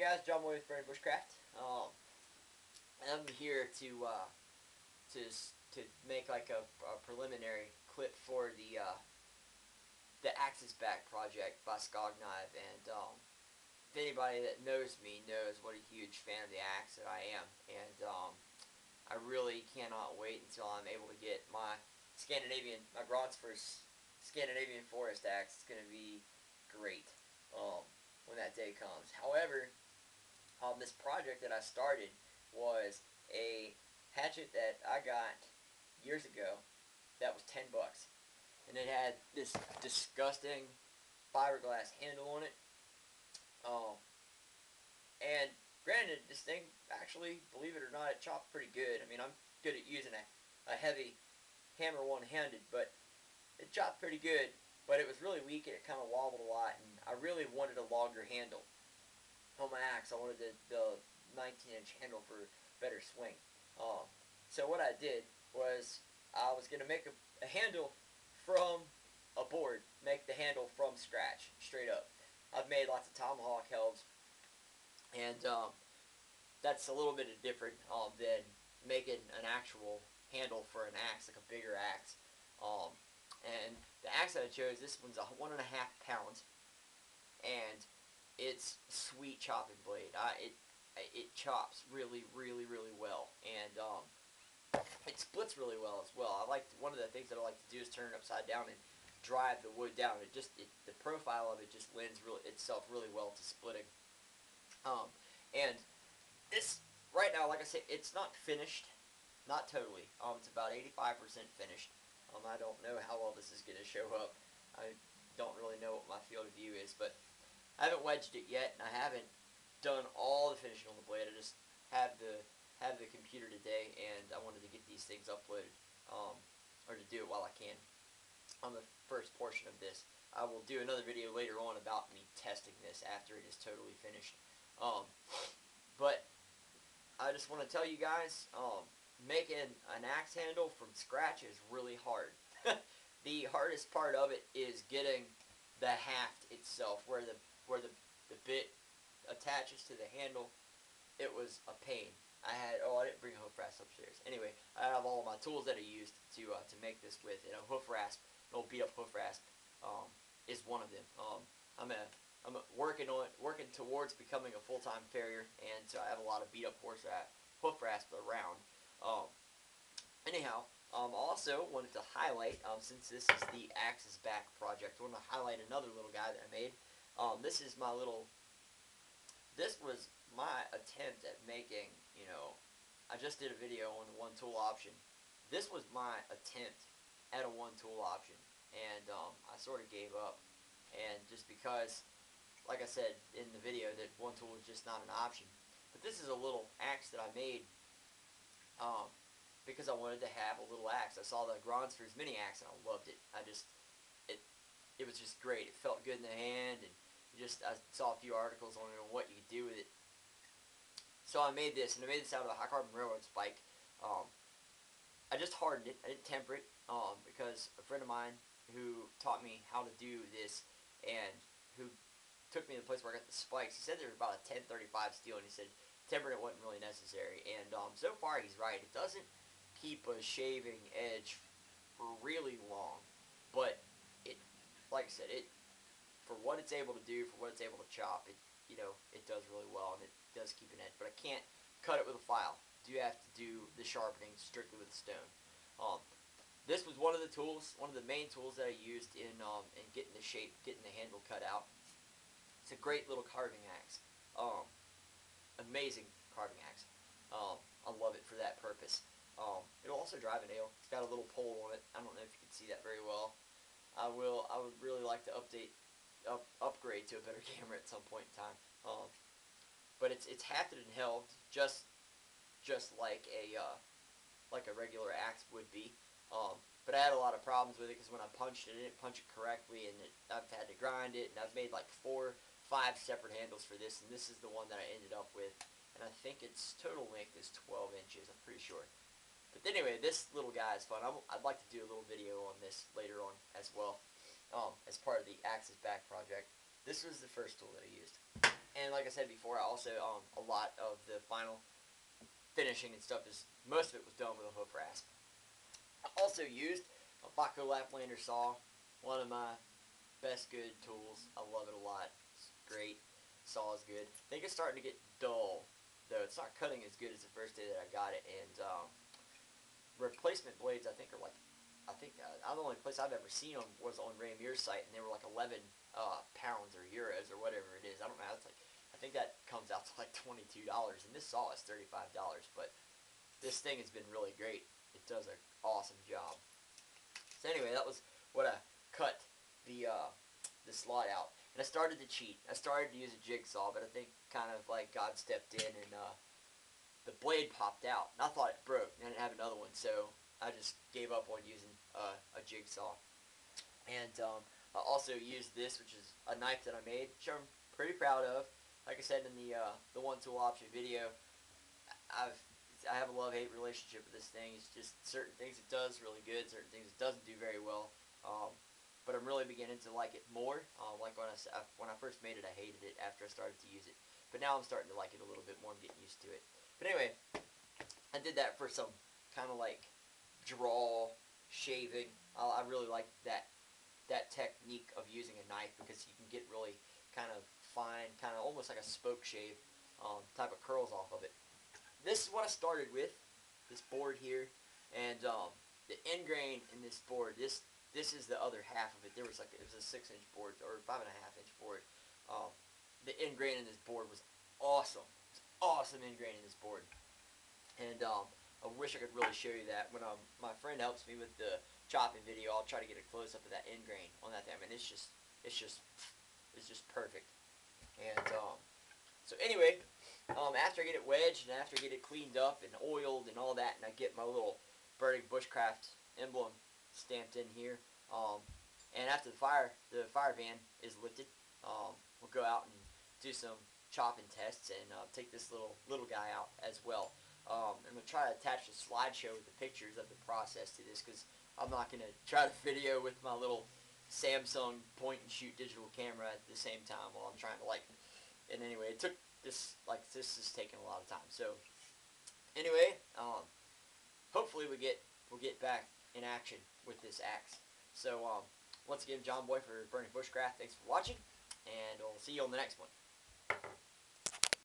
guys, John Boy with Brand Bushcraft. I'm here to make like a preliminary clip for the Axis Back project by Skogknife, and if anybody that knows me knows what a huge fan of the axe that I am, and I really cannot wait until I'm able to get my Gronsfors Scandinavian Forest axe. It's gonna be great when that day comes. However, this project that I started was a hatchet that I got years ago that was $10, and it had this disgusting fiberglass handle on it. And granted, this thing actually, believe it or not, it chopped pretty good. I mean, I'm good at using a heavy hammer one-handed, but it chopped pretty good. But it was really weak and it kind of wobbled a lot, and I really wanted a longer handle on my axe. I wanted the 19-inch handle for better swing. So what I did was I was going to make a handle from a board, make the handle from scratch, straight up. I've made lots of tomahawk helves, and that's a little bit different than making an actual handle for an axe, like a bigger axe. And the axe that I chose, this one's a 1.5 pounds, and it's sweet chopping blade. It chops really well, and it splits really well as well. One of the things that I like to do is turn it upside down and drive the wood down. The profile of it just lends itself really well to splitting. And this right now, like I said, it's not finished, not totally. It's about 85% finished. I don't know how well this is going to show up. I don't really know what my field of view is, but I haven't wedged it yet, and I haven't done all the finishing on the blade. I just have the computer today, and I wanted to get these things uploaded, or to do it while I can. On the first portion of this, I will do another video later on about me testing this after it is totally finished. But I just want to tell you guys, making an axe handle from scratch is really hard. The hardest part of it is getting the haft itself, where the bit attaches to the handle. It was a pain. I didn't bring a hoof rasp upstairs. Anyway, I have all of my tools that I used to make this with, and a hoof rasp, an old beat up hoof rasp, is one of them. I'm working towards becoming a full-time farrier, and so I have a lot of beat up hoof rasp around. Anyhow, also wanted to highlight, since this is the Axis Back project, I want to highlight another little guy that I made. This was my attempt at making, I just did a video on the one tool option. This was my attempt at a one tool option, and I sort of gave up. And just because, like I said in the video, that one tool was just not an option. But this is a little axe that I made because I wanted to have a little axe. I saw the Gronsfors mini axe and I loved it. It was just great. It felt good in the hand, and I saw a few articles on it on what you could do with it. So I made this, and I made this out of a high carbon railroad spike. I just hardened it. I didn't temper it because a friend of mine who taught me how to do this, and who took me to the place where I got the spikes, he said there was about a 1035 steel, and he said tempering it wasn't really necessary. And so far he's right. It doesn't keep a shaving edge for really long, but like I said, for what it's able to do, for what it's able to chop, it does really well, and it does keep an edge. But I can't cut it with a file. Do have to do the sharpening strictly with a stone. This was one of the tools, one of the main tools that I used in getting the shape, getting the handle cut out. It's a great little carving axe. Amazing carving axe. I love it for that purpose. It'll also drive a nail. It's got a little pole on it. I don't know if you can see that very well. I would really like to upgrade to a better camera at some point in time. But it's hafted and helved just like a regular axe would be. But I had a lot of problems with it because when I punched it, I didn't punch it correctly, and I've had to grind it, and I've made like 4 or 5 separate handles for this, and this is the one that I ended up with. And I think its total length is 12 inches, I'm pretty sure. But anyway, this little guy is fun. I'd like to do a little video on this later on as well, as part of the Axis Back project. This was the first tool that I used. And then, like I said before, I also a lot of the final finishing and stuff is most of it was done with a hoof rasp. I also used a Baco Laplander saw, one of my best good tools. I love it a lot. It's great. Saw is good. I think it's starting to get dull, though. It's not cutting as good as the first day that I got it. And replacement blades, I think, are like, the only place I've ever seen them was on Ramier's site, and they were like 11 pounds or euros or whatever it is. I don't know. It's like, I think that comes out to like $22, and this saw is $35. But this thing has been really great. It does an awesome job. So anyway, that was what I cut the slot out. And I started to cheat. I started to use a jigsaw, but I think kind of like God stepped in and the blade popped out. And I thought it broke. And I didn't have another one, so I just gave up on using a jigsaw. And I also used this, which is a knife that I made, which I'm pretty proud of. Like I said in the one tool option video, I have a love-hate relationship with this thing. It's just certain things it does really good, certain things it doesn't do very well. But I'm really beginning to like it more. Like when I first made it, I hated it after I started to use it. But now I'm starting to like it a little bit more. I'm getting used to it. But anyway, I did that for some kind of like draw shaving. I really like that technique of using a knife because you can get really kind of fine, kind of almost like a spoke shave type of curls off of it. This is what I started with, this board here, and the end grain in this board, this is the other half of it. It was a 6-inch board, or 5.5-inch board. The end grain in this board was awesome. It's awesome end grain in this board. And I wish I could really show you that. When my friend helps me with the chopping video, I'll try to get a close-up of that end grain on that thing. I mean, it's just perfect. And so anyway, after I get it wedged and after I get it cleaned up and oiled and all that, and I get my little Burning Bushcraft emblem stamped in here, and after the fire ban is lifted, we'll go out and do some chopping tests and take this little guy out as well. I'm going to try to attach a slideshow with the pictures of the process to this because I'm not going to try to video with my little Samsung point-and-shoot digital camera at the same time while I'm trying to and anyway, it took this has taken a lot of time. So anyway, hopefully we'll get back in action with this axe. So once again, John Boy for Burning Bushcraft. Thanks for watching, and we'll see you on the next one.